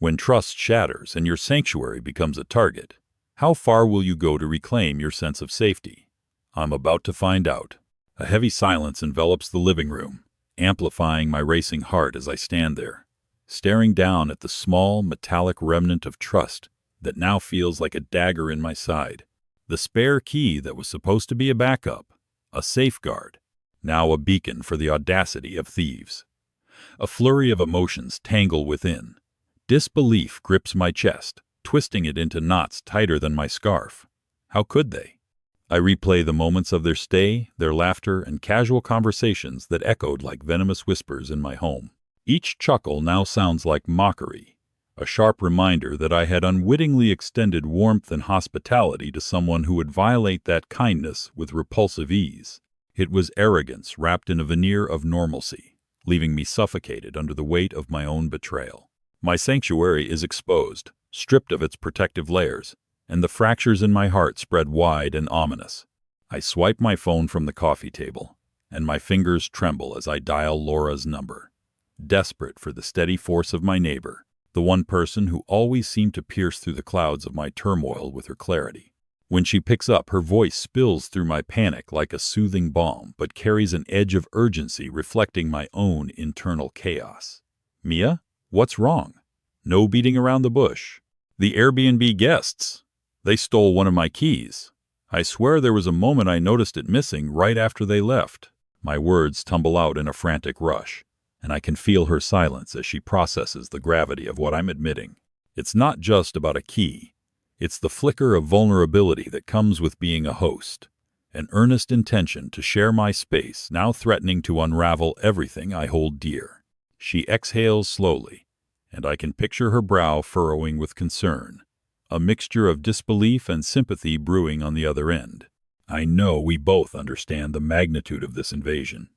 When trust shatters and your sanctuary becomes a target, how far will you go to reclaim your sense of safety? I'm about to find out. A heavy silence envelops the living room, amplifying my racing heart as I stand there, staring down at the small, metallic remnant of trust that now feels like a dagger in my side. The spare key that was supposed to be a backup, a safeguard, now a beacon for the audacity of thieves. A flurry of emotions tangle within. Disbelief grips my chest, twisting it into knots tighter than my scarf. How could they? I replay the moments of their stay, their laughter, and casual conversations that echoed like venomous whispers in my home. Each chuckle now sounds like mockery, a sharp reminder that I had unwittingly extended warmth and hospitality to someone who would violate that kindness with repulsive ease. It was arrogance wrapped in a veneer of normalcy, leaving me suffocated under the weight of my own betrayal. My sanctuary is exposed, stripped of its protective layers, and the fractures in my heart spread wide and ominous. I swipe my phone from the coffee table, and my fingers tremble as I dial Laura's number. Desperate for the steady force of my neighbor, the one person who always seemed to pierce through the clouds of my turmoil with her clarity. When she picks up, her voice spills through my panic like a soothing balm, but carries an edge of urgency reflecting my own internal chaos. Mia? What's wrong? No beating around the bush. The Airbnb guests. They stole one of my keys. I swear there was a moment I noticed it missing right after they left. My words tumble out in a frantic rush, and I can feel her silence as she processes the gravity of what I'm admitting. It's not just about a key. It's the flicker of vulnerability that comes with being a host, an earnest intention to share my space now threatening to unravel everything I hold dear. She exhales slowly, and I can picture her brow furrowing with concern, a mixture of disbelief and sympathy brewing on the other end. I know we both understand the magnitude of this invasion.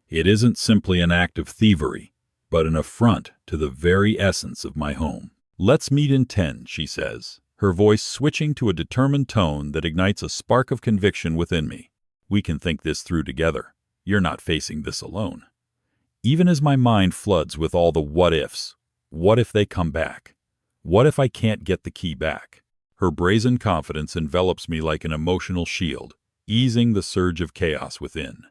It isn't simply an act of thievery, but an affront to the very essence of my home. Let's meet in 10, she says, her voice switching to a determined tone that ignites a spark of conviction within me. We can think this through together. You're not facing this alone. Even as my mind floods with all the what-ifs, what if they come back? What if I can't get the key back? Her brazen confidence envelops me like an emotional shield, easing the surge of chaos within.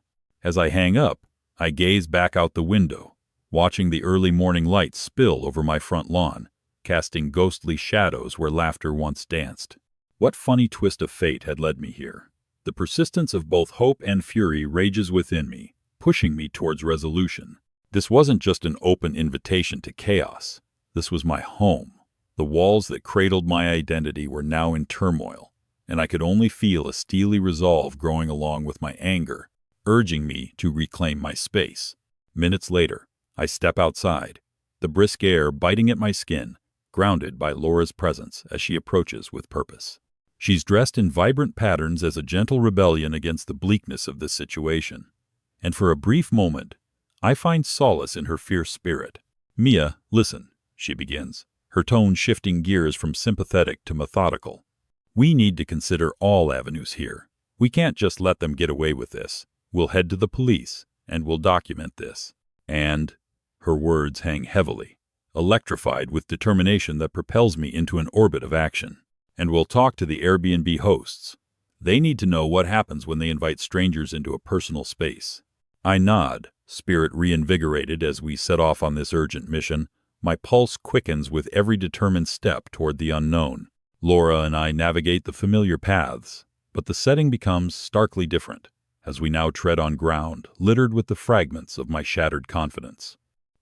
As I hang up, I gaze back out the window, watching the early morning light spill over my front lawn, casting ghostly shadows where laughter once danced. What funny twist of fate had led me here? The persistence of both hope and fury rages within me, pushing me towards resolution. This wasn't just an open invitation to chaos. This was my home. The walls that cradled my identity were now in turmoil, and I could only feel a steely resolve growing along with my anger, urging me to reclaim my space. Minutes later, I step outside, the brisk air biting at my skin, grounded by Laura's presence as she approaches with purpose. She's dressed in vibrant patterns as a gentle rebellion against the bleakness of this situation. And for a brief moment, I find solace in her fierce spirit. Mia, listen, she begins, her tone shifting gears from sympathetic to methodical. We need to consider all avenues here. We can't just let them get away with this. We'll head to the police, and we'll document this. And, her words hang heavily, electrified with determination that propels me into an orbit of action. And we'll talk to the Airbnb hosts. They need to know what happens when they invite strangers into a personal space. I nod, spirit reinvigorated as we set off on this urgent mission. My pulse quickens with every determined step toward the unknown. Laura and I navigate the familiar paths, but the setting becomes starkly different as we now tread on ground littered with the fragments of my shattered confidence.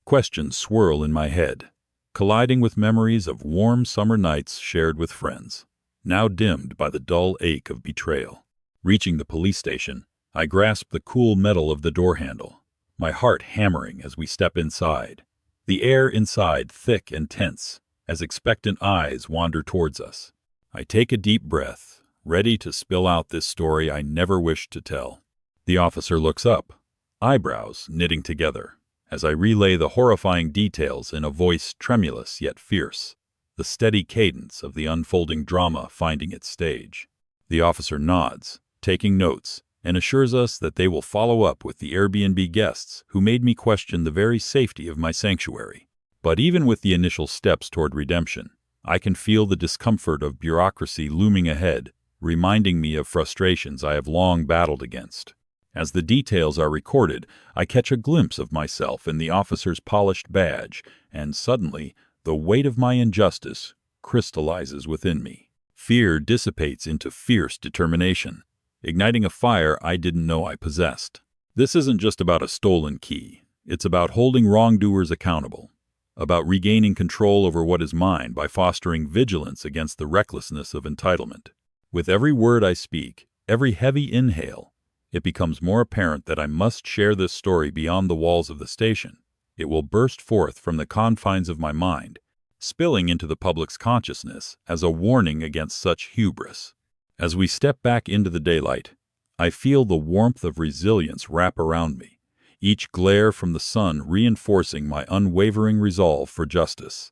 Questions swirl in my head, colliding with memories of warm summer nights shared with friends, now dimmed by the dull ache of betrayal. Reaching the police station, I grasp the cool metal of the door handle, my heart hammering as we step inside. The air inside thick and tense as expectant eyes wander towards us. I take a deep breath, ready to spill out this story I never wished to tell. The officer looks up, eyebrows knitting together, as I relay the horrifying details in a voice tremulous yet fierce, the steady cadence of the unfolding drama finding its stage. The officer nods, taking notes, and assures us that they will follow up with the Airbnb guests who made me question the very safety of my sanctuary. But even with the initial steps toward redemption, I can feel the discomfort of bureaucracy looming ahead, reminding me of frustrations I have long battled against. As the details are recorded, I catch a glimpse of myself in the officer's polished badge, and suddenly, the weight of my injustice crystallizes within me. Fear dissipates into fierce determination, igniting a fire I didn't know I possessed. This isn't just about a stolen key. It's about holding wrongdoers accountable, about regaining control over what is mine by fostering vigilance against the recklessness of entitlement. With every word I speak, every heavy inhale, it becomes more apparent that I must share this story beyond the walls of the station. It will burst forth from the confines of my mind, spilling into the public's consciousness as a warning against such hubris. As we step back into the daylight, I feel the warmth of resilience wrap around me, each glare from the sun reinforcing my unwavering resolve for justice.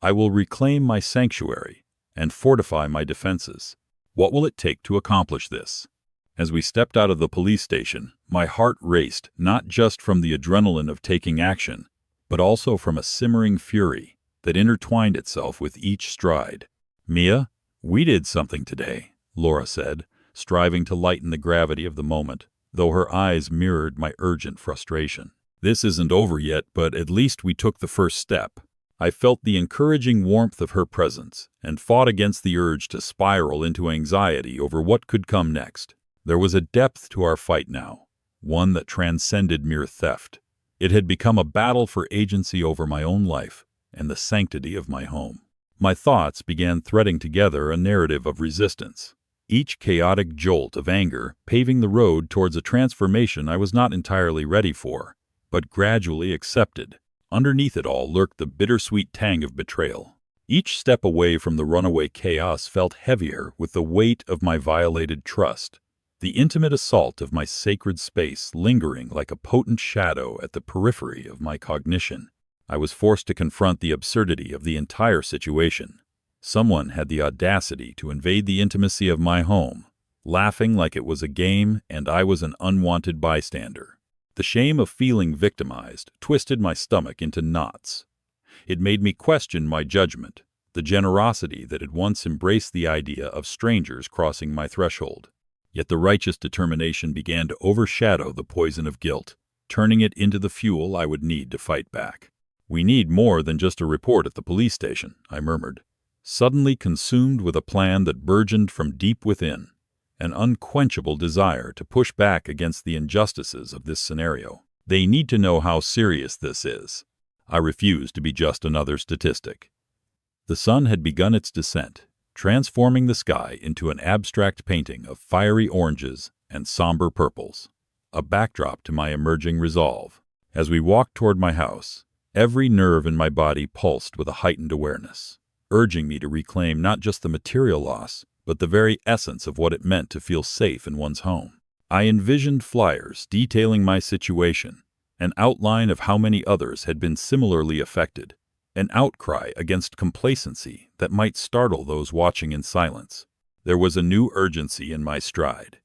I will reclaim my sanctuary and fortify my defenses. What will it take to accomplish this? As we stepped out of the police station, my heart raced not just from the adrenaline of taking action, but also from a simmering fury that intertwined itself with each stride. "Mia, we did something today," Laura said, striving to lighten the gravity of the moment, though her eyes mirrored my urgent frustration. "This isn't over yet, but at least we took the first step." I felt the encouraging warmth of her presence and fought against the urge to spiral into anxiety over what could come next. There was a depth to our fight now, one that transcended mere theft. It had become a battle for agency over my own life and the sanctity of my home. My thoughts began threading together a narrative of resistance, each chaotic jolt of anger paving the road towards a transformation I was not entirely ready for, but gradually accepted. Underneath it all lurked the bittersweet tang of betrayal. Each step away from the runaway chaos felt heavier with the weight of my violated trust, the intimate assault of my sacred space lingering like a potent shadow at the periphery of my cognition. I was forced to confront the absurdity of the entire situation. Someone had the audacity to invade the intimacy of my home, laughing like it was a game and I was an unwanted bystander. The shame of feeling victimized twisted my stomach into knots. It made me question my judgment, the generosity that had once embraced the idea of strangers crossing my threshold. Yet the righteous determination began to overshadow the poison of guilt, turning it into the fuel I would need to fight back. "We need more than just a report at the police station," I murmured, suddenly consumed with a plan that burgeoned from deep within, an unquenchable desire to push back against the injustices of this scenario. "They need to know how serious this is." I refused to be just another statistic. The sun had begun its descent, transforming the sky into an abstract painting of fiery oranges and somber purples, a backdrop to my emerging resolve. As we walked toward my house, every nerve in my body pulsed with a heightened awareness, urging me to reclaim not just the material loss, but the very essence of what it meant to feel safe in one's home. I envisioned flyers detailing my situation, an outline of how many others had been similarly affected, an outcry against complacency that might startle those watching in silence. There was a new urgency in my stride,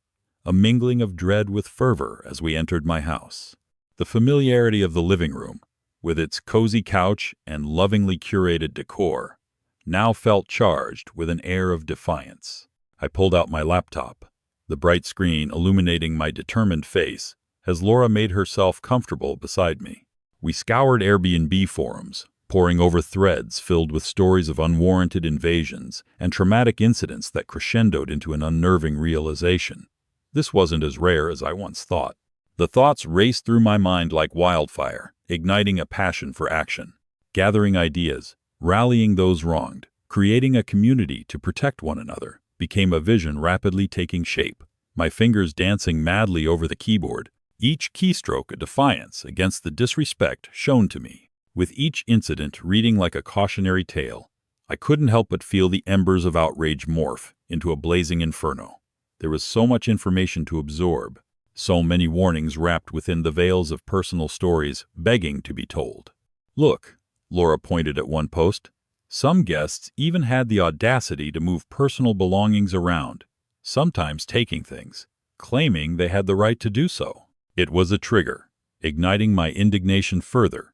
a mingling of dread with fervor as we entered my house. The familiarity of the living room, with its cozy couch and lovingly curated decor, now felt charged with an air of defiance. I pulled out my laptop, the bright screen illuminating my determined face as Laura made herself comfortable beside me. We scoured Airbnb forums, poring over threads filled with stories of unwarranted invasions and traumatic incidents that crescendoed into an unnerving realization. This wasn't as rare as I once thought. The thoughts raced through my mind like wildfire, igniting a passion for action. Gathering ideas, rallying those wronged, creating a community to protect one another, became a vision rapidly taking shape, my fingers dancing madly over the keyboard, each keystroke a defiance against the disrespect shown to me. With each incident reading like a cautionary tale, I couldn't help but feel the embers of outrage morph into a blazing inferno. There was so much information to absorb, so many warnings wrapped within the veils of personal stories begging to be told. "Look," Laura pointed at one post, "some guests even had the audacity to move personal belongings around, sometimes taking things, claiming they had the right to do so." It was a trigger, igniting my indignation further.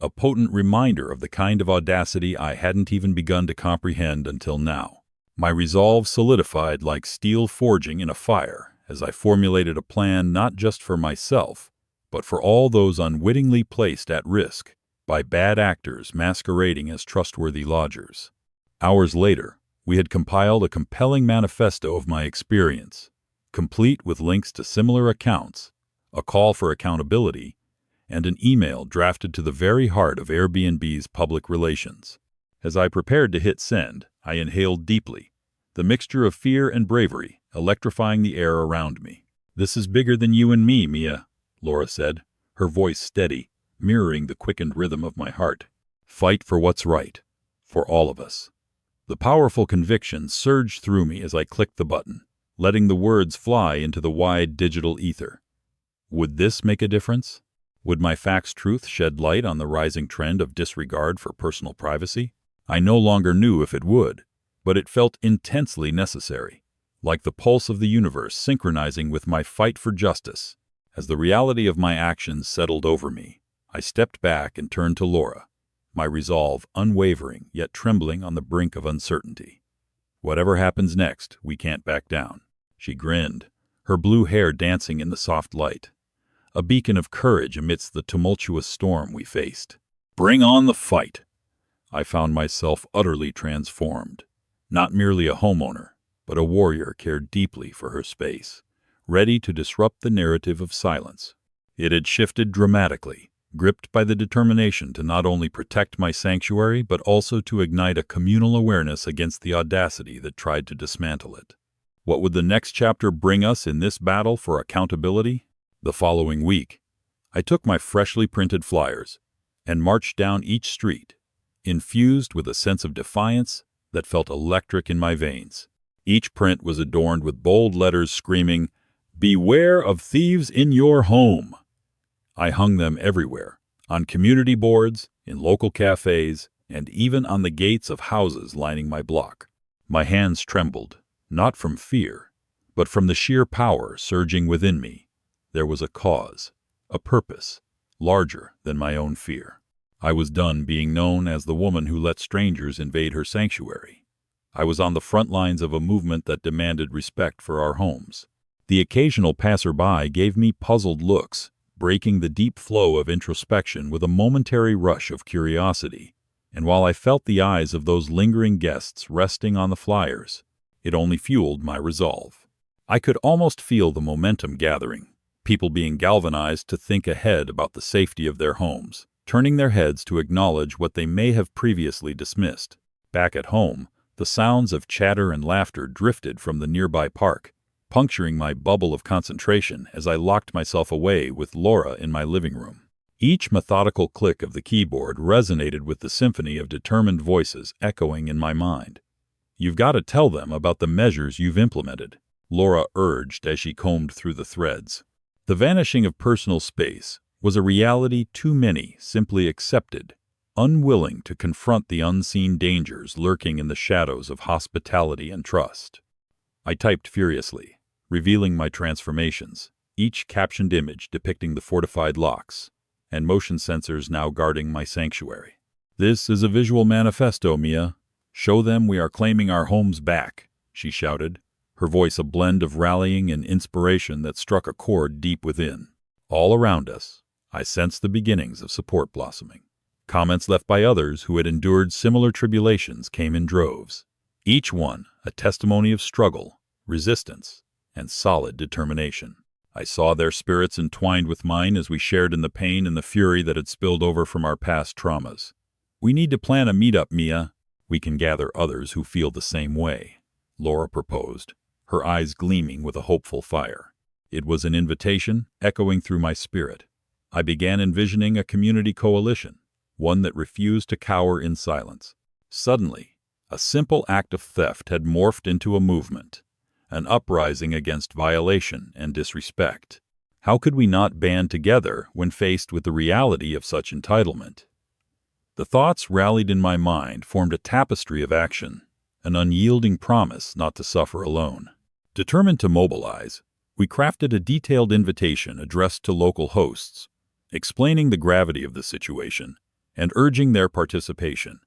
a potent reminder of the kind of audacity I hadn't even begun to comprehend until now. My resolve solidified like steel forging in a fire as I formulated a plan not just for myself, but for all those unwittingly placed at risk by bad actors masquerading as trustworthy lodgers. Hours later, we had compiled a compelling manifesto of my experience, complete with links to similar accounts, a call for accountability, and an email drafted to the very heart of Airbnb's public relations. As I prepared to hit send, I inhaled deeply, the mixture of fear and bravery electrifying the air around me. "This is bigger than you and me, Mia," Laura said, her voice steady, mirroring the quickened rhythm of my heart. "Fight for what's right, for all of us." The powerful conviction surged through me as I clicked the button, letting the words fly into the wide digital ether. Would this make a difference? Would my fact's truth shed light on the rising trend of disregard for personal privacy? I no longer knew if it would, but it felt intensely necessary, like the pulse of the universe synchronizing with my fight for justice. As the reality of my actions settled over me, I stepped back and turned to Laura, my resolve unwavering yet trembling on the brink of uncertainty. "Whatever happens next, we can't back down." She grinned, her blue hair dancing in the soft light, a beacon of courage amidst the tumultuous storm we faced. "Bring on the fight!" I found myself utterly transformed, not merely a homeowner, but a warrior cared deeply for her space, ready to disrupt the narrative of silence. It had shifted dramatically, gripped by the determination to not only protect my sanctuary but also to ignite a communal awareness against the audacity that tried to dismantle it. What would the next chapter bring us in this battle for accountability? The following week, I took my freshly printed flyers and marched down each street, infused with a sense of defiance that felt electric in my veins. Each print was adorned with bold letters screaming, "Beware of thieves in your home." I hung them everywhere, on community boards, in local cafes, and even on the gates of houses lining my block. My hands trembled, not from fear, but from the sheer power surging within me. There was a cause, a purpose, larger than my own fear. I was done being known as the woman who let strangers invade her sanctuary. I was on the front lines of a movement that demanded respect for our homes. The occasional passerby gave me puzzled looks, breaking the deep flow of introspection with a momentary rush of curiosity. And while I felt the eyes of those lingering guests resting on the flyers, it only fueled my resolve. I could almost feel the momentum gathering, people being galvanized to think ahead about the safety of their homes, turning their heads to acknowledge what they may have previously dismissed. Back at home, the sounds of chatter and laughter drifted from the nearby park, puncturing my bubble of concentration as I locked myself away with Laura in my living room. Each methodical click of the keyboard resonated with the symphony of determined voices echoing in my mind. "You've got to tell them about the measures you've implemented," Laura urged as she combed through the threads. The vanishing of personal space was a reality too many simply accepted, unwilling to confront the unseen dangers lurking in the shadows of hospitality and trust. I typed furiously, revealing my transformations, each captioned image depicting the fortified locks and motion sensors now guarding my sanctuary. "This is a visual manifesto, Mia. Show them we are claiming our homes back," she shouted, her voice a blend of rallying and inspiration that struck a chord deep within. All around us, I sensed the beginnings of support blossoming. Comments left by others who had endured similar tribulations came in droves, each one a testimony of struggle, resistance, and solid determination. I saw their spirits entwined with mine as we shared in the pain and the fury that had spilled over from our past traumas. "We need to plan a meetup, Mia. We can gather others who feel the same way," Laura proposed, her eyes gleaming with a hopeful fire. It was an invitation echoing through my spirit. I began envisioning a community coalition, one that refused to cower in silence. Suddenly, a simple act of theft had morphed into a movement, an uprising against violation and disrespect. How could we not band together when faced with the reality of such entitlement? The thoughts rallied in my mind formed a tapestry of action, an unyielding promise not to suffer alone. Determined to mobilize, we crafted a detailed invitation addressed to local hosts, explaining the gravity of the situation and urging their participation.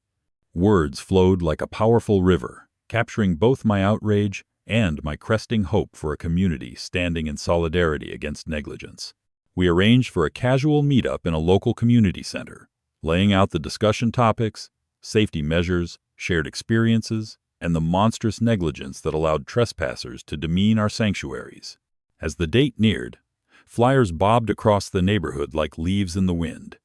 Words flowed like a powerful river, capturing both my outrage and my cresting hope for a community standing in solidarity against negligence. We arranged for a casual meetup in a local community center, laying out the discussion topics, safety measures, shared experiences, and the monstrous negligence that allowed trespassers to demean our sanctuaries. As the date neared, flyers bobbed across the neighborhood like leaves in the wind,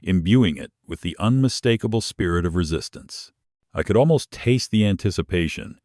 imbuing it with the unmistakable spirit of resistance. I could almost taste the anticipation.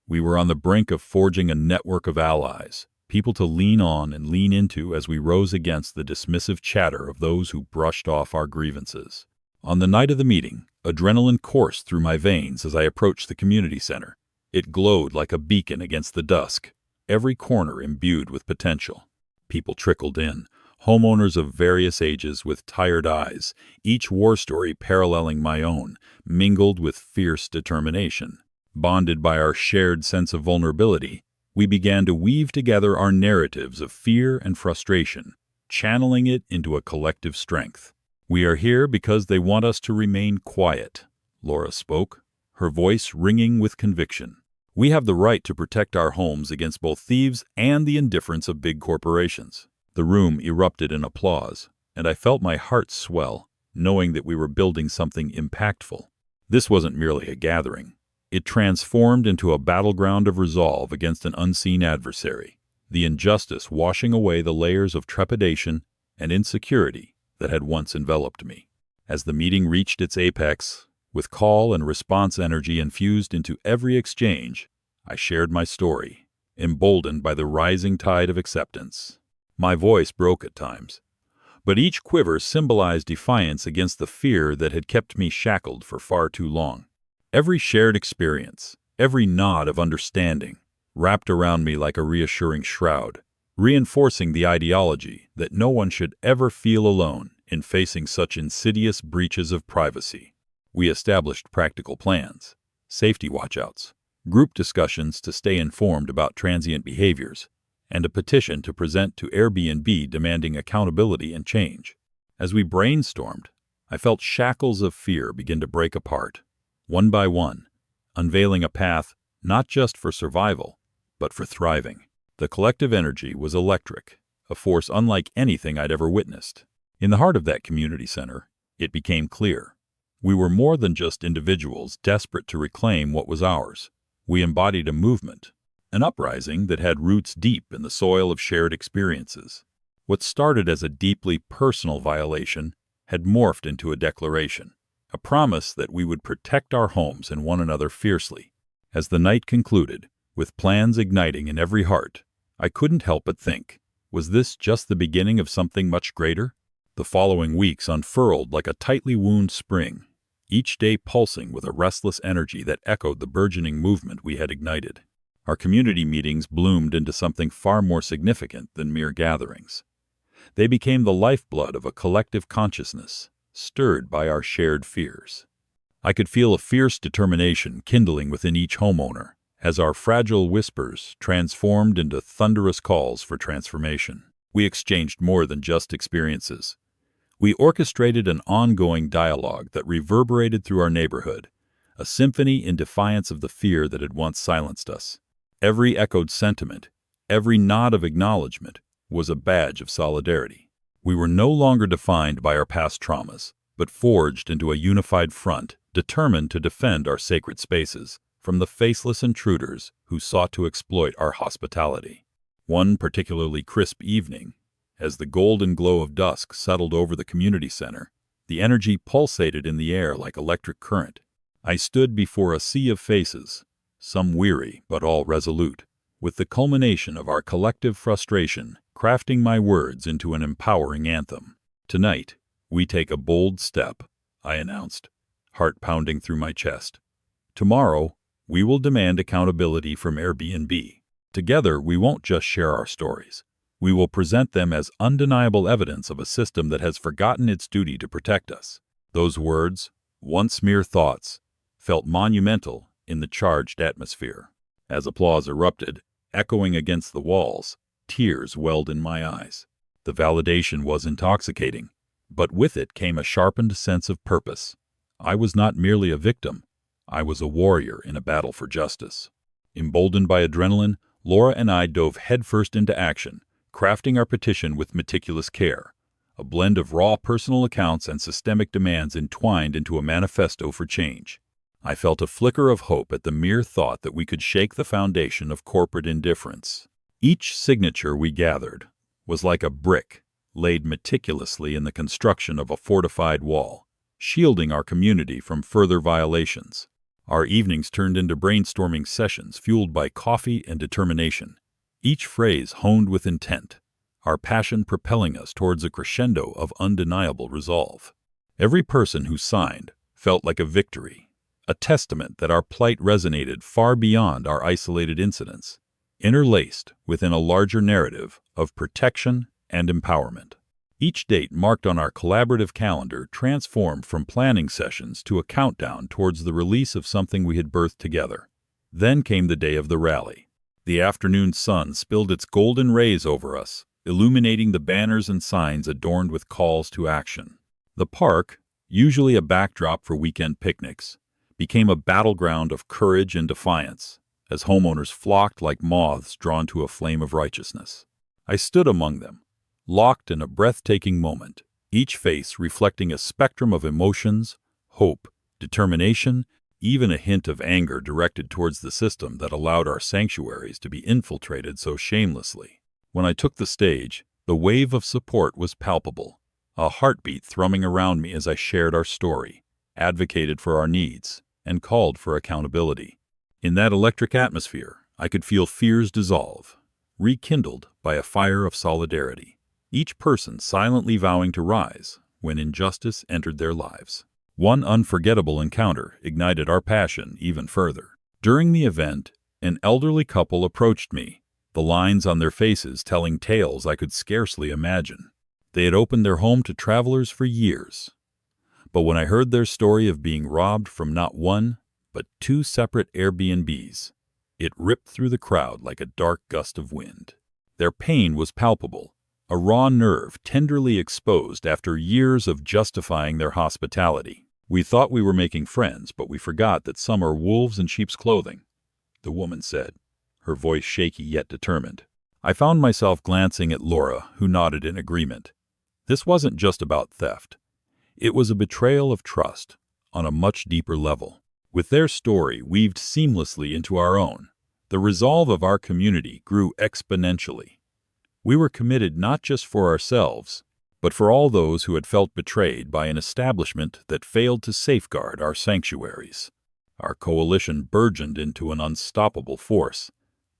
We were on the brink of forging a network of allies, people to lean on and lean into as we rose against the dismissive chatter of those who brushed off our grievances. On the night of the meeting, adrenaline coursed through my veins as I approached the community center. It glowed like a beacon against the dusk, every corner imbued with potential. People trickled in, homeowners of various ages with tired eyes, each war story paralleling my own, mingled with fierce determination. Bonded by our shared sense of vulnerability, we began to weave together our narratives of fear and frustration, channeling it into a collective strength. "We are here because they want us to remain quiet," Laura spoke, her voice ringing with conviction. "We have the right to protect our homes against both thieves and the indifference of big corporations." The room erupted in applause, and I felt my heart swell, knowing that we were building something impactful. This wasn't merely a gathering. It transformed into a battleground of resolve against an unseen adversary, the injustice washing away the layers of trepidation and insecurity that had once enveloped me. As the meeting reached its apex, with call and response energy infused into every exchange, I shared my story, emboldened by the rising tide of acceptance. My voice broke at times, but each quiver symbolized defiance against the fear that had kept me shackled for far too long. Every shared experience, every nod of understanding, wrapped around me like a reassuring shroud, reinforcing the ideology that no one should ever feel alone in facing such insidious breaches of privacy. We established practical plans, safety watchouts, group discussions to stay informed about transient behaviors, and a petition to present to Airbnb demanding accountability and change. As we brainstormed, I felt shackles of fear begin to break apart, one by one, unveiling a path not just for survival, but for thriving. The collective energy was electric, a force unlike anything I'd ever witnessed. In the heart of that community center, it became clear. We were more than just individuals desperate to reclaim what was ours. We embodied a movement, an uprising that had roots deep in the soil of shared experiences. What started as a deeply personal violation had morphed into a declaration, a promise that we would protect our homes and one another fiercely. As the night concluded, with plans igniting in every heart, I couldn't help but think, was this just the beginning of something much greater? The following weeks unfurled like a tightly wound spring, each day pulsing with a restless energy that echoed the burgeoning movement we had ignited. Our community meetings bloomed into something far more significant than mere gatherings. They became the lifeblood of a collective consciousness, stirred by our shared fears. I could feel a fierce determination kindling within each homeowner, as our fragile whispers transformed into thunderous calls for transformation. We exchanged more than just experiences. We orchestrated an ongoing dialogue that reverberated through our neighborhood, a symphony in defiance of the fear that had once silenced us. Every echoed sentiment, every nod of acknowledgement, was a badge of solidarity. We were no longer defined by our past traumas, but forged into a unified front, determined to defend our sacred spaces from the faceless intruders who sought to exploit our hospitality. One particularly crisp evening, as the golden glow of dusk settled over the community center, the energy pulsated in the air like electric current. I stood before a sea of faces, some weary but all resolute, with the culmination of our collective frustration crafting my words into an empowering anthem. "Tonight, we take a bold step," I announced, heart pounding through my chest. "Tomorrow, we will demand accountability from Airbnb. Together, we won't just share our stories. We will present them as undeniable evidence of a system that has forgotten its duty to protect us." Those words, once mere thoughts, felt monumental in the charged atmosphere. As applause erupted, echoing against the walls, tears welled in my eyes. The validation was intoxicating. But with it came a sharpened sense of purpose. I was not merely a victim. I was a warrior in a battle for justice. Emboldened by adrenaline, Laura and I dove headfirst into action, crafting our petition with meticulous care, a blend of raw personal accounts and systemic demands entwined into a manifesto for change. I felt a flicker of hope at the mere thought that we could shake the foundation of corporate indifference. Each signature we gathered was like a brick laid meticulously in the construction of a fortified wall, shielding our community from further violations. Our evenings turned into brainstorming sessions fueled by coffee and determination, each phrase honed with intent, our passion propelling us towards a crescendo of undeniable resolve. Every person who signed felt like a victory, a testament that our plight resonated far beyond our isolated incidents, interlaced within a larger narrative of protection and empowerment. Each date marked on our collaborative calendar transformed from planning sessions to a countdown towards the release of something we had birthed together. Then came the day of the rally. The afternoon sun spilled its golden rays over us, illuminating the banners and signs adorned with calls to action. The park, usually a backdrop for weekend picnics, became a battleground of courage and defiance, as homeowners flocked like moths drawn to a flame of righteousness. I stood among them, locked in a breathtaking moment, each face reflecting a spectrum of emotions, hope, determination, even a hint of anger directed towards the system that allowed our sanctuaries to be infiltrated so shamelessly. When I took the stage, the wave of support was palpable, a heartbeat thrumming around me as I shared our story, advocated for our needs, and called for accountability. In that electric atmosphere, I could feel fears dissolve, rekindled by a fire of solidarity, each person silently vowing to rise when injustice entered their lives. One unforgettable encounter ignited our passion even further. During the event, an elderly couple approached me, the lines on their faces telling tales I could scarcely imagine. They had opened their home to travelers for years. But when I heard their story of being robbed from not one, but 2 separate Airbnbs, it ripped through the crowd like a dark gust of wind. Their pain was palpable, a raw nerve tenderly exposed after years of justifying their hospitality. "We thought we were making friends, but we forgot that some are wolves in sheep's clothing," the woman said, her voice shaky yet determined. I found myself glancing at Laura, who nodded in agreement. This wasn't just about theft. It was a betrayal of trust on a much deeper level. With their story weaved seamlessly into our own, the resolve of our community grew exponentially. We were committed not just for ourselves, but for all those who had felt betrayed by an establishment that failed to safeguard our sanctuaries. Our coalition burgeoned into an unstoppable force,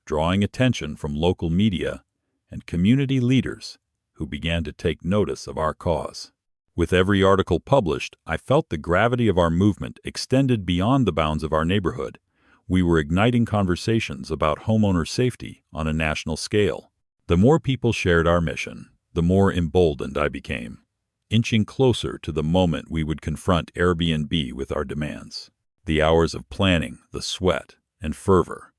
drawing attention from local media and community leaders who began to take notice of our cause. With every article published, I felt the gravity of our movement extended beyond the bounds of our neighborhood. We were igniting conversations about homeowner safety on a national scale. The more people shared our mission, the more emboldened I became, inching closer to the moment we would confront Airbnb with our demands. The hours of planning, the sweat, and fervor.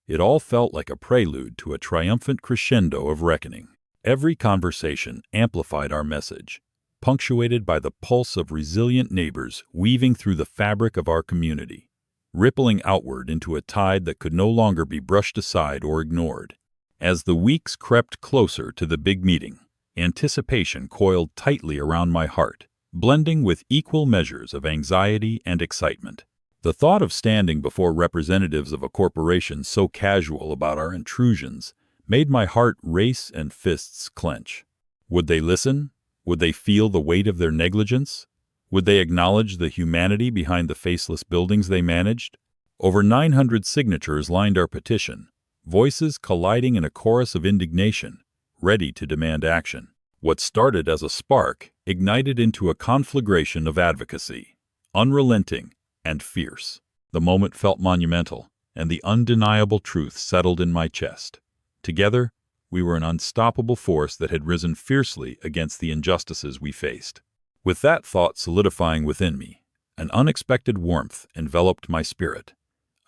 It all felt like a prelude to a triumphant crescendo of reckoning. Every conversation amplified our message, punctuated by the pulse of resilient neighbors weaving through the fabric of our community, rippling outward into a tide that could no longer be brushed aside or ignored. As the weeks crept closer to the big meeting, anticipation coiled tightly around my heart, blending with equal measures of anxiety and excitement. The thought of standing before representatives of a corporation so casual about our intrusions made my heart race and fists clench. Would they listen? Would they feel the weight of their negligence? Would they acknowledge the humanity behind the faceless buildings they managed? Over 900 signatures lined our petition, voices colliding in a chorus of indignation, ready to demand action. What started as a spark ignited into a conflagration of advocacy, unrelenting and fierce. The moment felt monumental, and the undeniable truth settled in my chest. Together, we were an unstoppable force that had risen fiercely against the injustices we faced. With that thought solidifying within me, an unexpected warmth enveloped my spirit,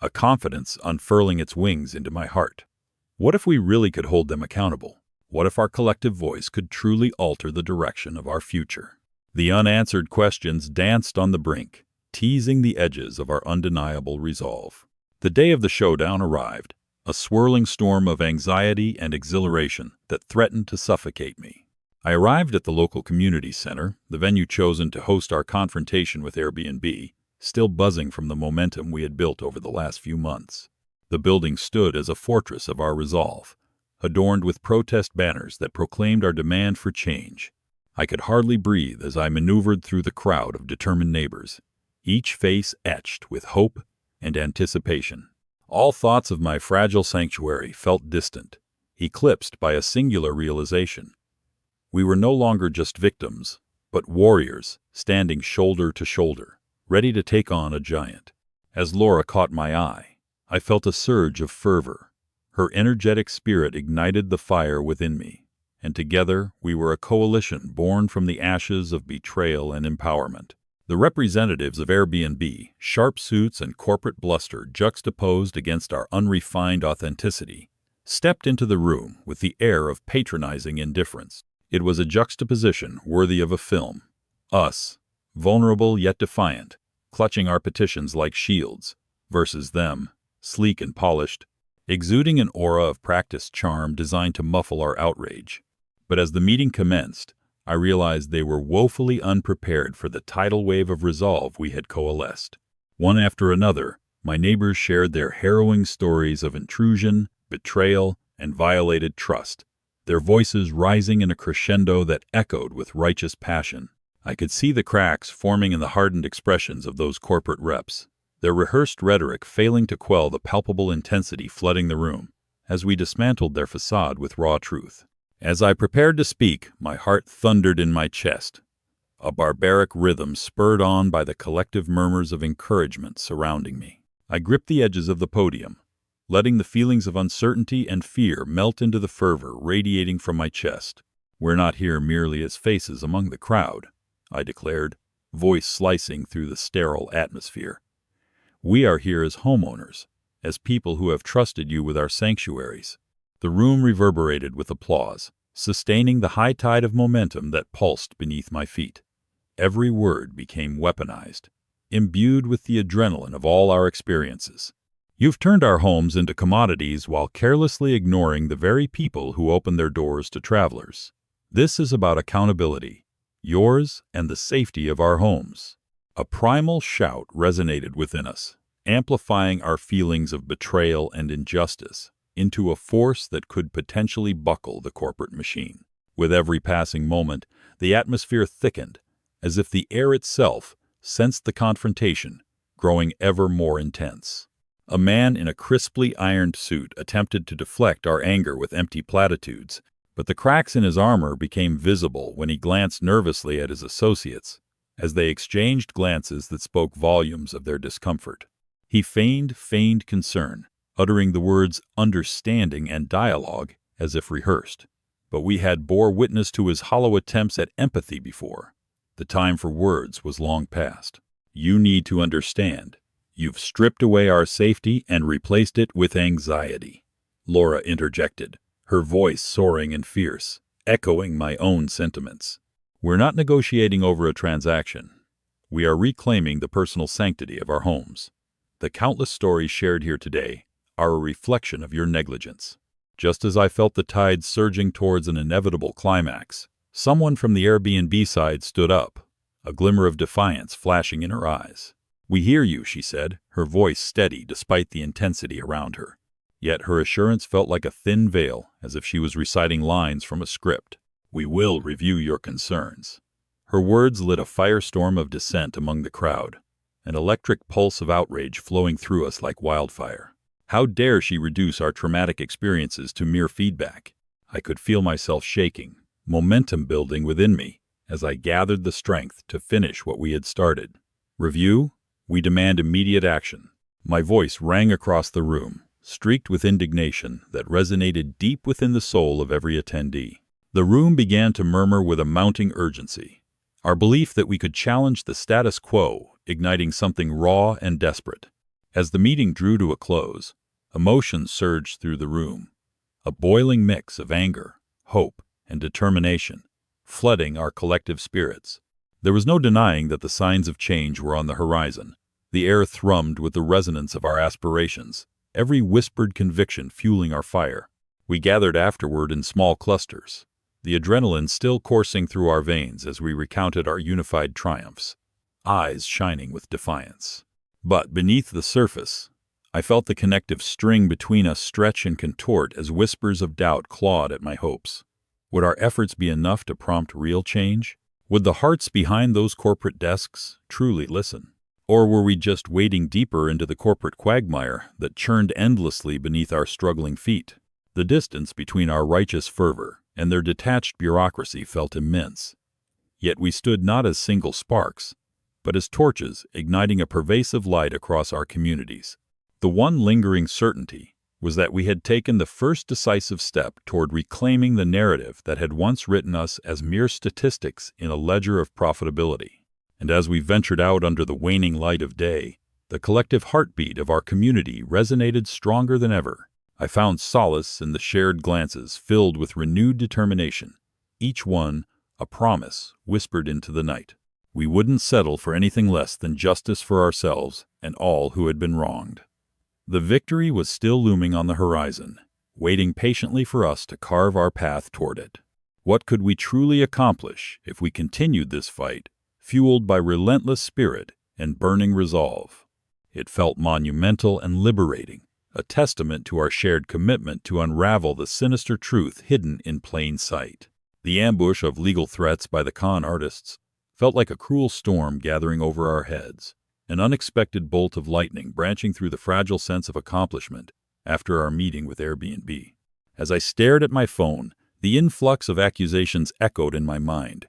a confidence unfurling its wings into my heart. What if we really could hold them accountable? What if our collective voice could truly alter the direction of our future? The unanswered questions danced on the brink, teasing the edges of our undeniable resolve. The day of the showdown arrived, a swirling storm of anxiety and exhilaration that threatened to suffocate me. I arrived at the local community center, the venue chosen to host our confrontation with Airbnb, still buzzing from the momentum we had built over the last few months. The building stood as a fortress of our resolve, adorned with protest banners that proclaimed our demand for change. I could hardly breathe as I maneuvered through the crowd of determined neighbors, each face etched with hope and anticipation. All thoughts of my fragile sanctuary felt distant, eclipsed by a singular realization. We were no longer just victims, but warriors standing shoulder to shoulder, ready to take on a giant. As Laura caught my eye, I felt a surge of fervor. Her energetic spirit ignited the fire within me, and together we were a coalition born from the ashes of betrayal and empowerment. The representatives of Airbnb, sharp suits and corporate bluster juxtaposed against our unrefined authenticity, stepped into the room with the air of patronizing indifference. It was a juxtaposition worthy of a film. Us, vulnerable yet defiant, clutching our petitions like shields, versus them, sleek and polished, exuding an aura of practiced charm designed to muffle our outrage. But as the meeting commenced, I realized they were woefully unprepared for the tidal wave of resolve we had coalesced. One after another, my neighbors shared their harrowing stories of intrusion, betrayal, and violated trust, their voices rising in a crescendo that echoed with righteous passion. I could see the cracks forming in the hardened expressions of those corporate reps, their rehearsed rhetoric failing to quell the palpable intensity flooding the room, as we dismantled their facade with raw truth. As I prepared to speak, my heart thundered in my chest, a barbaric rhythm spurred on by the collective murmurs of encouragement surrounding me. I gripped the edges of the podium, letting the feelings of uncertainty and fear melt into the fervor radiating from my chest. "We're not here merely as faces among the crowd," I declared, voice slicing through the sterile atmosphere. "We are here as homeowners, as people who have trusted you with our sanctuaries." The room reverberated with applause, sustaining the high tide of momentum that pulsed beneath my feet. Every word became weaponized, imbued with the adrenaline of all our experiences. "You've turned our homes into commodities while carelessly ignoring the very people who open their doors to travelers. This is about accountability, yours and the safety of our homes." A primal shout resonated within us, amplifying our feelings of betrayal and injustice into a force that could potentially buckle the corporate machine. With every passing moment, the atmosphere thickened, as if the air itself sensed the confrontation, growing ever more intense. A man in a crisply ironed suit attempted to deflect our anger with empty platitudes, but the cracks in his armor became visible when he glanced nervously at his associates, as they exchanged glances that spoke volumes of their discomfort. He feigned concern, uttering the words understanding and dialogue as if rehearsed. But we had bore witness to his hollow attempts at empathy before. The time for words was long past. "You need to understand. You've stripped away our safety and replaced it with anxiety," Laura interjected, her voice soaring and fierce, echoing my own sentiments. "We're not negotiating over a transaction. We are reclaiming the personal sanctity of our homes. The countless stories shared here today are a reflection of your negligence." Just as I felt the tide surging towards an inevitable climax, someone from the Airbnb side stood up, a glimmer of defiance flashing in her eyes. "We hear you," she said, her voice steady despite the intensity around her. Yet her assurance felt like a thin veil, as if she was reciting lines from a script. "We will review your concerns." Her words lit a firestorm of dissent among the crowd, an electric pulse of outrage flowing through us like wildfire. How dare she reduce our traumatic experiences to mere feedback? I could feel myself shaking, momentum building within me, as I gathered the strength to finish what we had started. "Review? We demand immediate action." My voice rang across the room, streaked with indignation that resonated deep within the soul of every attendee. The room began to murmur with a mounting urgency, our belief that we could challenge the status quo, igniting something raw and desperate. As the meeting drew to a close, emotions surged through the room, a boiling mix of anger, hope, and determination, flooding our collective spirits. There was no denying that the signs of change were on the horizon. The air thrummed with the resonance of our aspirations, every whispered conviction fueling our fire. We gathered afterward in small clusters, the adrenaline still coursing through our veins as we recounted our unified triumphs, eyes shining with defiance. But beneath the surface, I felt the connective string between us stretch and contort as whispers of doubt clawed at my hopes. Would our efforts be enough to prompt real change? Would the hearts behind those corporate desks truly listen? Or were we just wading deeper into the corporate quagmire that churned endlessly beneath our struggling feet? The distance between our righteous fervor and their detached bureaucracy felt immense. Yet we stood not as single sparks, but as torches igniting a pervasive light across our communities. The one lingering certainty was that we had taken the first decisive step toward reclaiming the narrative that had once written us as mere statistics in a ledger of profitability. And as we ventured out under the waning light of day, the collective heartbeat of our community resonated stronger than ever. I found solace in the shared glances filled with renewed determination, each one a promise whispered into the night. We wouldn't settle for anything less than justice for ourselves and all who had been wronged. The victory was still looming on the horizon, waiting patiently for us to carve our path toward it. What could we truly accomplish if we continued this fight, fueled by relentless spirit and burning resolve? It felt monumental and liberating, a testament to our shared commitment to unravel the sinister truth hidden in plain sight. The ambush of legal threats by the con artists felt like a cruel storm gathering over our heads, an unexpected bolt of lightning branching through the fragile sense of accomplishment after our meeting with Airbnb. As I stared at my phone, the influx of accusations echoed in my mind,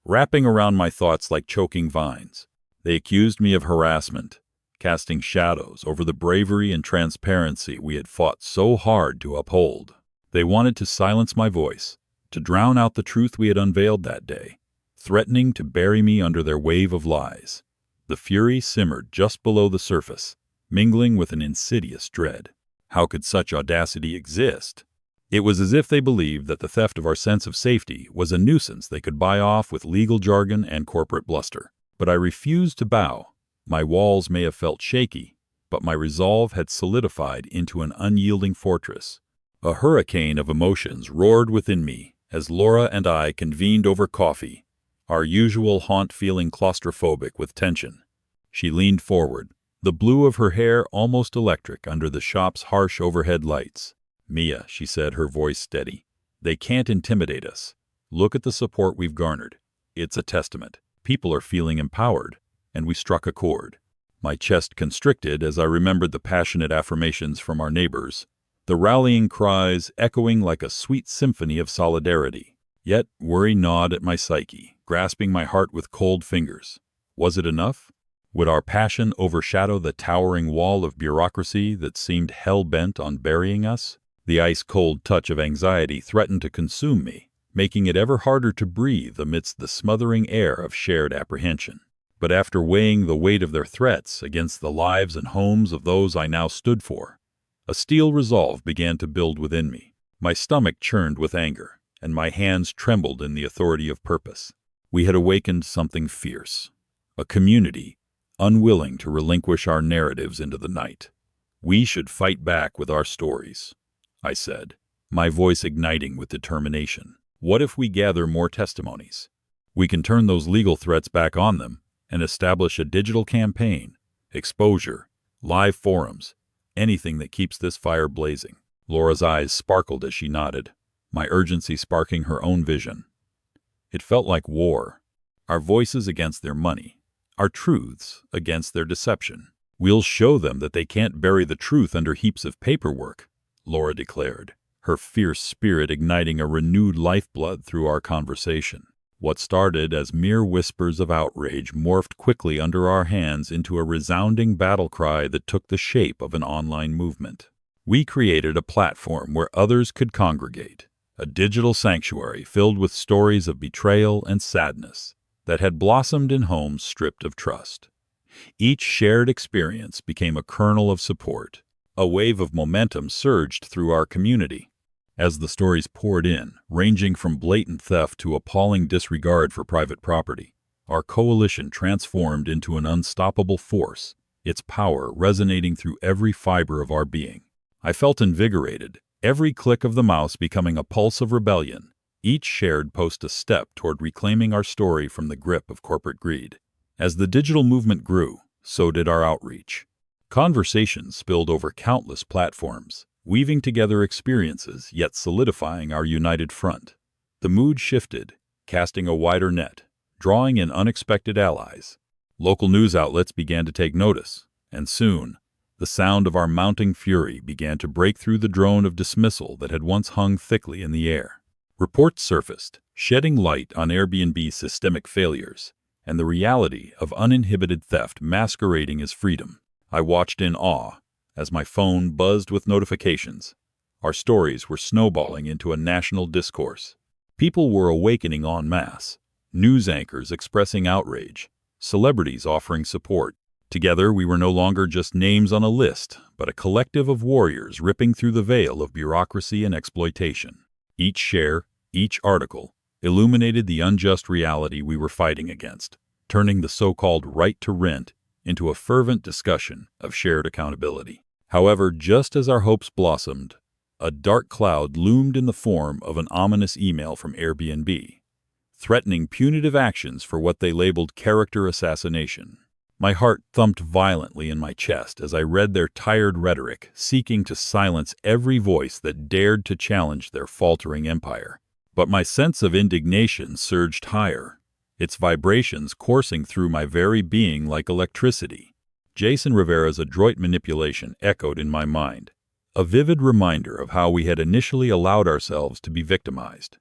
wrapping around my thoughts like choking vines. They accused me of harassment, casting shadows over the bravery and transparency we had fought so hard to uphold. They wanted to silence my voice, to drown out the truth we had unveiled that day, threatening to bury me under their wave of lies. The fury simmered just below the surface, mingling with an insidious dread. How could such audacity exist? It was as if they believed that the theft of our sense of safety was a nuisance they could buy off with legal jargon and corporate bluster. But I refused to bow. My walls may have felt shaky, but my resolve had solidified into an unyielding fortress. A hurricane of emotions roared within me as Laura and I convened over coffee, our usual haunt feeling claustrophobic with tension. She leaned forward, the blue of her hair almost electric under the shop's harsh overhead lights. "Mia," she said, her voice steady, "they can't intimidate us. Look at the support we've garnered. It's a testament. People are feeling empowered." And we struck a chord. My chest constricted as I remembered the passionate affirmations from our neighbors, the rallying cries echoing like a sweet symphony of solidarity. Yet worry gnawed at my psyche, grasping my heart with cold fingers. Was it enough? Would our passion overshadow the towering wall of bureaucracy that seemed hell-bent on burying us? The ice-cold touch of anxiety threatened to consume me, making it ever harder to breathe amidst the smothering air of shared apprehension. But after weighing the weight of their threats against the lives and homes of those I now stood for, a steel resolve began to build within me. My stomach churned with anger, and my hands trembled in the authority of purpose. We had awakened something fierce, a community unwilling to relinquish our narratives into the night. We should fight back with our stories, I said, my voice igniting with determination. What if we gather more testimonies? We can turn those legal threats back on them and establish a digital campaign, exposure, live forums, anything that keeps this fire blazing. Laura's eyes sparkled as she nodded, my urgency sparking her own vision. It felt like war, our voices against their money, our truths against their deception. "We'll show them that they can't bury the truth under heaps of paperwork," Laura declared, her fierce spirit igniting a renewed lifeblood through our conversation. What started as mere whispers of outrage morphed quickly under our hands into a resounding battle cry that took the shape of an online movement. We created a platform where others could congregate, a digital sanctuary filled with stories of betrayal and sadness that had blossomed in homes stripped of trust. Each shared experience became a kernel of support. A wave of momentum surged through our community. As the stories poured in, ranging from blatant theft to appalling disregard for private property, Our coalition transformed into an unstoppable force, its power resonating through every fiber of our being. I felt invigorated, every click of the mouse becoming a pulse of rebellion, each shared post a step toward reclaiming our story from the grip of corporate greed. As the digital movement grew, so did our outreach. Conversations spilled over countless platforms, weaving together experiences yet solidifying our united front. The mood shifted, casting a wider net, drawing in unexpected allies. Local news outlets began to take notice, and soon, the sound of our mounting fury began to break through the drone of dismissal that had once hung thickly in the air. Reports surfaced, shedding light on Airbnb's systemic failures and the reality of uninhibited theft masquerading as freedom. I watched in awe as my phone buzzed with notifications. Our stories were snowballing into a national discourse. People were awakening en masse, news anchors expressing outrage, celebrities offering support. Together, we were no longer just names on a list, but a collective of warriors ripping through the veil of bureaucracy and exploitation. Each share, each article, illuminated the unjust reality we were fighting against, turning the so-called right to rent into a fervent discussion of shared accountability. However, just as our hopes blossomed, a dark cloud loomed in the form of an ominous email from Airbnb, threatening punitive actions for what they labeled character assassination. My heart thumped violently in my chest as I read their tired rhetoric, seeking to silence every voice that dared to challenge their faltering empire. But my sense of indignation surged higher, its vibrations coursing through my very being like electricity. Jason Rivera's adroit manipulation echoed in my mind, a vivid reminder of how we had initially allowed ourselves to be victimized.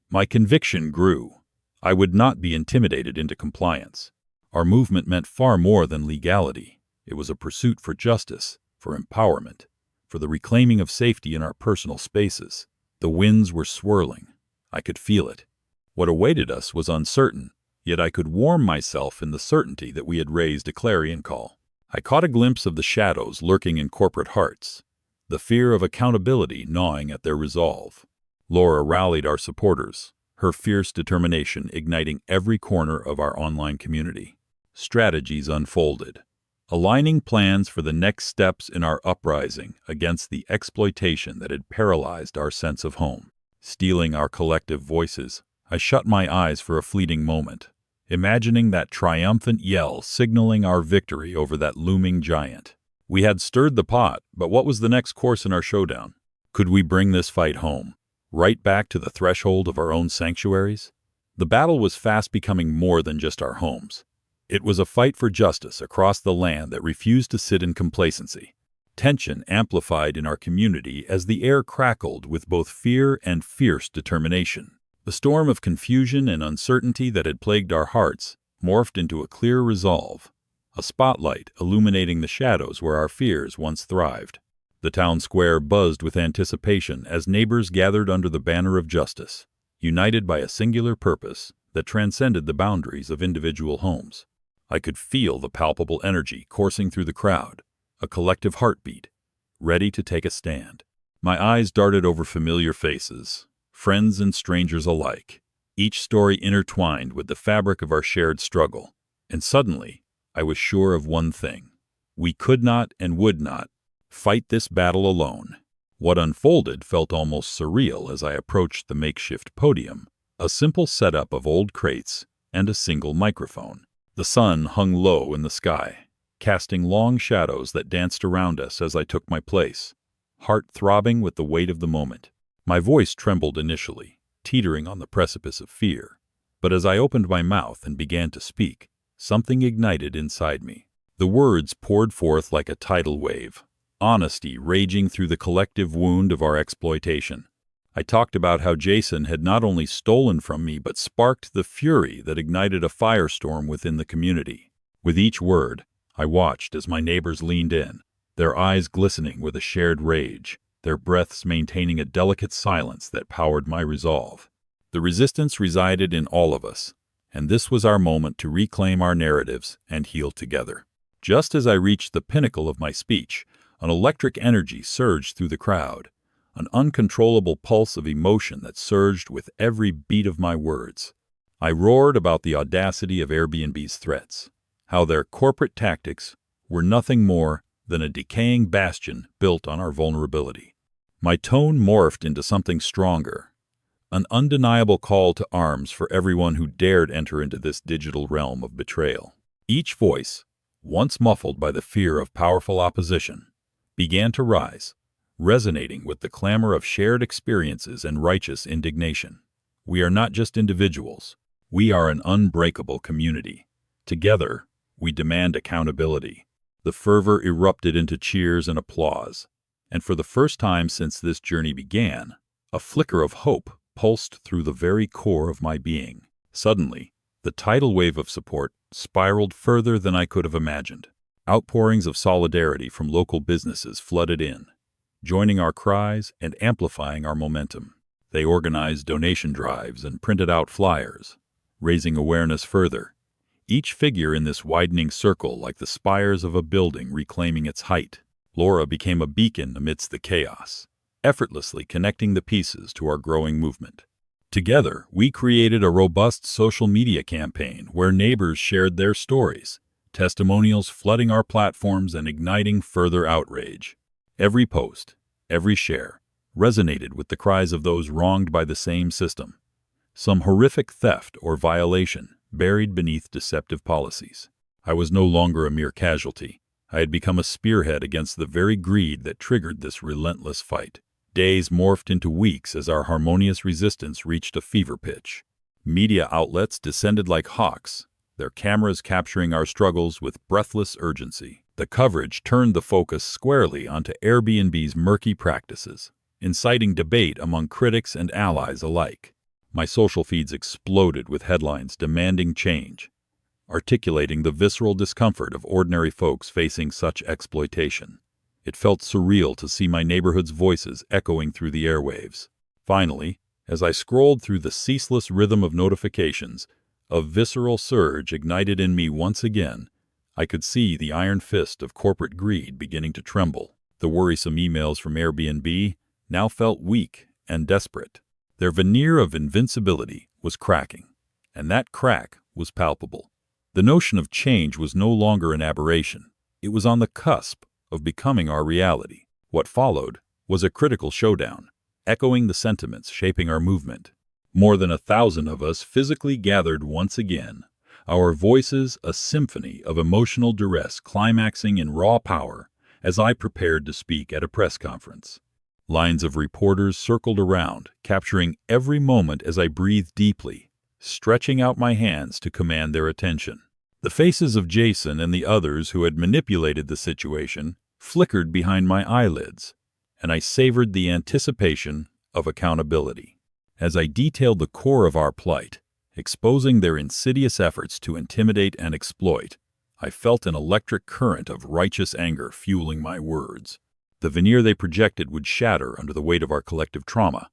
My conviction grew. I would not be intimidated into compliance. Our movement meant far more than legality. It was a pursuit for justice, for empowerment, for the reclaiming of safety in our personal spaces. The winds were swirling. I could feel it. What awaited us was uncertain, yet I could warm myself in the certainty that we had raised a clarion call. I caught a glimpse of the shadows lurking in corporate hearts, the fear of accountability gnawing at their resolve. Laura rallied our supporters, her fierce determination igniting every corner of our online community. Strategies unfolded, aligning plans for the next steps in our uprising against the exploitation that had paralyzed our sense of home. Stealing our collective voices, I shut my eyes for a fleeting moment, imagining that triumphant yell signaling our victory over that looming giant. We had stirred the pot, but what was the next course in our showdown? Could we bring this fight home, right back to the threshold of our own sanctuaries? The battle was fast becoming more than just our homes. It was a fight for justice across the land that refused to sit in complacency. Tension amplified in our community as the air crackled with both fear and fierce determination. The storm of confusion and uncertainty that had plagued our hearts morphed into a clear resolve, a spotlight illuminating the shadows where our fears once thrived. The town square buzzed with anticipation as neighbors gathered under the banner of justice, united by a singular purpose that transcended the boundaries of individual homes. I could feel the palpable energy coursing through the crowd, a collective heartbeat, ready to take a stand. My eyes darted over familiar faces, friends and strangers alike, each story intertwined with the fabric of our shared struggle. And suddenly, I was sure of one thing. We could not and would not fight this battle alone. What unfolded felt almost surreal as I approached the makeshift podium, a simple setup of old crates and a single microphone. The sun hung low in the sky, casting long shadows that danced around us as I took my place, heart throbbing with the weight of the moment. My voice trembled initially, teetering on the precipice of fear, but as I opened my mouth and began to speak, something ignited inside me. The words poured forth like a tidal wave, honesty raging through the collective wound of our exploitation. I talked about how Jason had not only stolen from me but sparked the fury that ignited a firestorm within the community. With each word, I watched as my neighbors leaned in, their eyes glistening with a shared rage, their breaths maintaining a delicate silence that powered my resolve. The resistance resided in all of us, and this was our moment to reclaim our narratives and heal together. Just as I reached the pinnacle of my speech, an electric energy surged through the crowd, an uncontrollable pulse of emotion that surged with every beat of my words. I roared about the audacity of Airbnb's threats, how their corporate tactics were nothing more than a decaying bastion built on our vulnerability. My tone morphed into something stronger, an undeniable call to arms for everyone who dared enter into this digital realm of betrayal. Each voice, once muffled by the fear of powerful opposition, began to rise, resonating with the clamor of shared experiences and righteous indignation. We are not just individuals. We are an unbreakable community. Together, we demand accountability. The fervor erupted into cheers and applause, and for the first time since this journey began, a flicker of hope pulsed through the very core of my being. Suddenly, the tidal wave of support spiraled further than I could have imagined. Outpourings of solidarity from local businesses flooded in, joining our cries and amplifying our momentum. They organized donation drives and printed out flyers, raising awareness further, each figure in this widening circle like the spires of a building reclaiming its height. Laura became a beacon amidst the chaos, effortlessly connecting the pieces to our growing movement. Together, we created a robust social media campaign where neighbors shared their stories, testimonials flooding our platforms and igniting further outrage. Every post, every share, resonated with the cries of those wronged by the same system. Some horrific theft or violation buried beneath deceptive policies. I was no longer a mere casualty. I had become a spearhead against the very greed that triggered this relentless fight. Days morphed into weeks as our harmonious resistance reached a fever pitch. Media outlets descended like hawks, their cameras capturing our struggles with breathless urgency. The coverage turned the focus squarely onto Airbnb's murky practices, inciting debate among critics and allies alike. My social feeds exploded with headlines demanding change, articulating the visceral discomfort of ordinary folks facing such exploitation. It felt surreal to see my neighborhood's voices echoing through the airwaves. Finally, as I scrolled through the ceaseless rhythm of notifications, a visceral surge ignited in me once again. I could see the iron fist of corporate greed beginning to tremble. The worrisome emails from Airbnb now felt weak and desperate. Their veneer of invincibility was cracking, and that crack was palpable. The notion of change was no longer an aberration. It was on the cusp of becoming our reality. What followed was a critical showdown, echoing the sentiments shaping our movement. More than 1,000 of us physically gathered once again, our voices a symphony of emotional duress climaxing in raw power as I prepared to speak at a press conference. Lines of reporters circled around, capturing every moment as I breathed deeply, stretching out my hands to command their attention. The faces of Jason and the others who had manipulated the situation flickered behind my eyelids, and I savored the anticipation of accountability. As I detailed the core of our plight, exposing their insidious efforts to intimidate and exploit, I felt an electric current of righteous anger fueling my words. The veneer they projected would shatter under the weight of our collective trauma,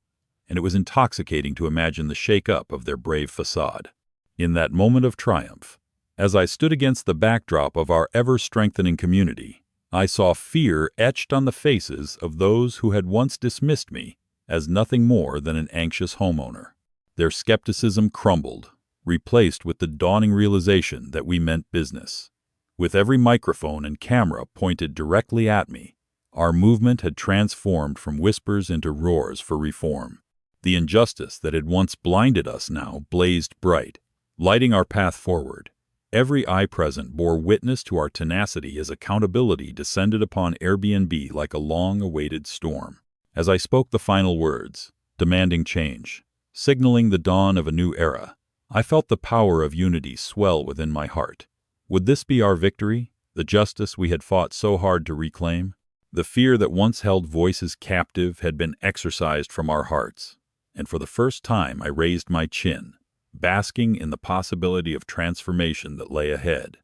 and it was intoxicating to imagine the shake-up of their brave facade. In that moment of triumph, as I stood against the backdrop of our ever-strengthening community, I saw fear etched on the faces of those who had once dismissed me as nothing more than an anxious homeowner. Their skepticism crumbled, replaced with the dawning realization that we meant business. With every microphone and camera pointed directly at me, our movement had transformed from whispers into roars for reform. The injustice that had once blinded us now blazed bright, lighting our path forward. Every eye present bore witness to our tenacity as accountability descended upon Airbnb like a long-awaited storm. As I spoke the final words, demanding change, signaling the dawn of a new era, I felt the power of unity swell within my heart. Would this be our victory, the justice we had fought so hard to reclaim? The fear that once held voices captive had been exorcised from our hearts, and for the first time I raised my chin, basking in the possibility of transformation that lay ahead.